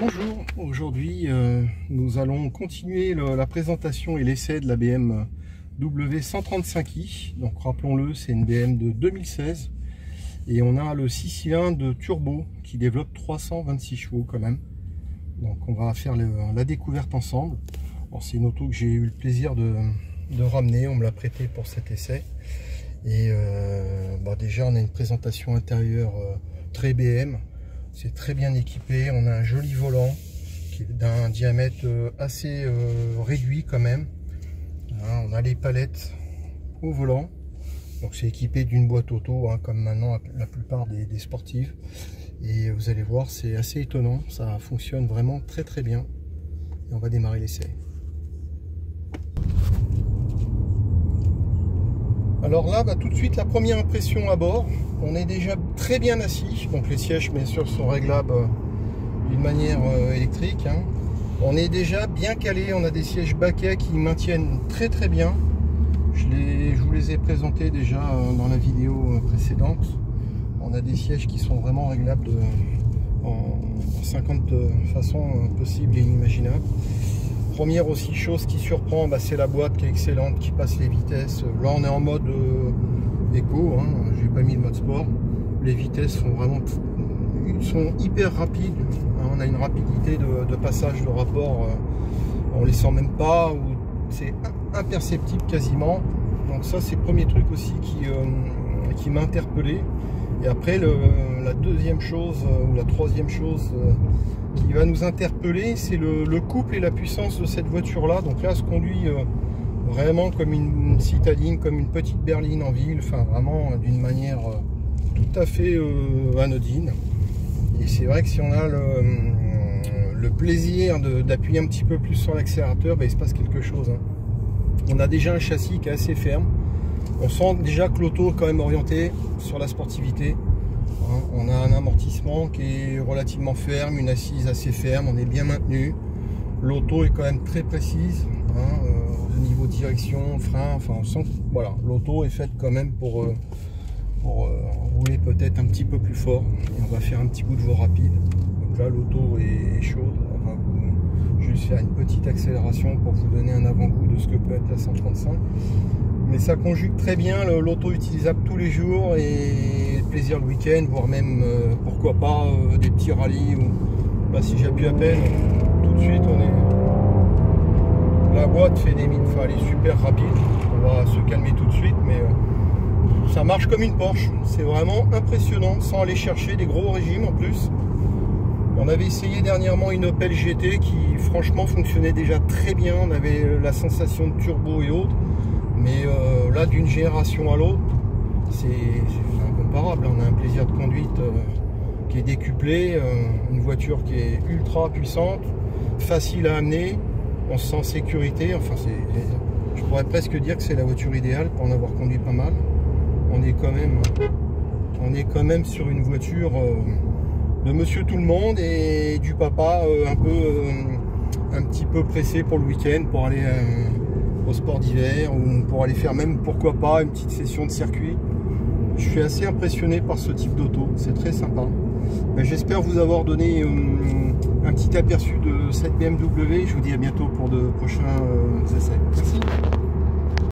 Bonjour, aujourd'hui nous allons continuer la présentation et l'essai de la BMW 135i. Donc rappelons-le, c'est une BMW de 2016 et on a le 6 cylindres turbo qui développe 326 chevaux quand même. Donc on va faire la découverte ensemble. C'est une auto que j'ai eu le plaisir de ramener, on me l'a prêté pour cet essai. Et déjà on a une présentation intérieure très BM. C'est très bien équipé, on a un joli volant qui est d'un diamètre assez réduit quand même. On a les palettes au volant, donc c'est équipé d'une boîte auto comme maintenant la plupart des sportives. Et vous allez voir, c'est assez étonnant, ça fonctionne vraiment très très bien. Et on va démarrer l'essai. Alors là, tout de suite la première impression à bord. On est déjà très bien assis, donc les sièges bien sûr sont réglables d'une manière électrique. On est déjà bien calé, on a des sièges baquets qui maintiennent très très bien. Je vous les ai présentés déjà dans la vidéo précédente. On a des sièges qui sont vraiment réglables en 50 façons possibles et inimaginables. Première aussi chose qui surprend, c'est la boîte qui est excellente, qui passe les vitesses. Là on est en mode éco, j'ai pas mis le mode sport. Les vitesses sont vraiment hyper rapides. On a une rapidité de passage de rapport, on les sent même pas, c'est imperceptible quasiment. Donc ça c'est le premier truc aussi qui m'a interpellé. Et après la deuxième chose ou la troisième chose qui va nous interpeller, c'est le couple et la puissance de cette voiture là. Donc là elle se conduit vraiment comme une citadine, comme une petite berline en ville, enfin vraiment d'une manière tout à fait anodine. Et c'est vrai que si on a le plaisir d'appuyer un petit peu plus sur l'accélérateur, il se passe quelque chose. On a déjà un châssis qui est assez ferme. On sent déjà que l'auto est quand même orientée sur la sportivité. On a un amortissement qui est relativement ferme, une assise assez ferme, on est bien maintenu. L'auto est quand même très précise, au niveau direction, frein, enfin on sent que voilà, l'auto est faite quand même pour rouler peut-être un petit peu plus fort. Et on va faire un petit bout de voie rapide. Donc là l'auto est chaude, on va juste faire une petite accélération pour vous donner un avant-goût de ce que peut être la 135. Mais ça conjugue très bien l'auto utilisable tous les jours et le plaisir le week-end, voire même pourquoi pas des petits rallyes où si j'appuie à peine, tout de suite la boîte fait des mines, elle est super rapide. On va se calmer tout de suite, mais ça marche comme une Porsche. C'est vraiment impressionnant sans aller chercher des gros régimes en plus. On avait essayé dernièrement une Opel GT qui franchement fonctionnait déjà très bien. On avait la sensation de turbo et autres. Mais là, d'une génération à l'autre, c'est incomparable. On a un plaisir de conduite qui est décuplé, une voiture qui est ultra puissante, facile à amener, on se sent en sécurité. Enfin, je pourrais presque dire que c'est la voiture idéale pour en avoir conduit pas mal. On est quand même sur une voiture de monsieur tout le monde et du papa un petit peu pressé pour le week-end, pour aller au sport d'hiver ou pour aller faire même pourquoi pas une petite session de circuit. Je suis assez impressionné par ce type d'auto, c'est très sympa. J'espère vous avoir donné un petit aperçu de cette BMW. Je vous dis à bientôt pour de prochains essais. Merci.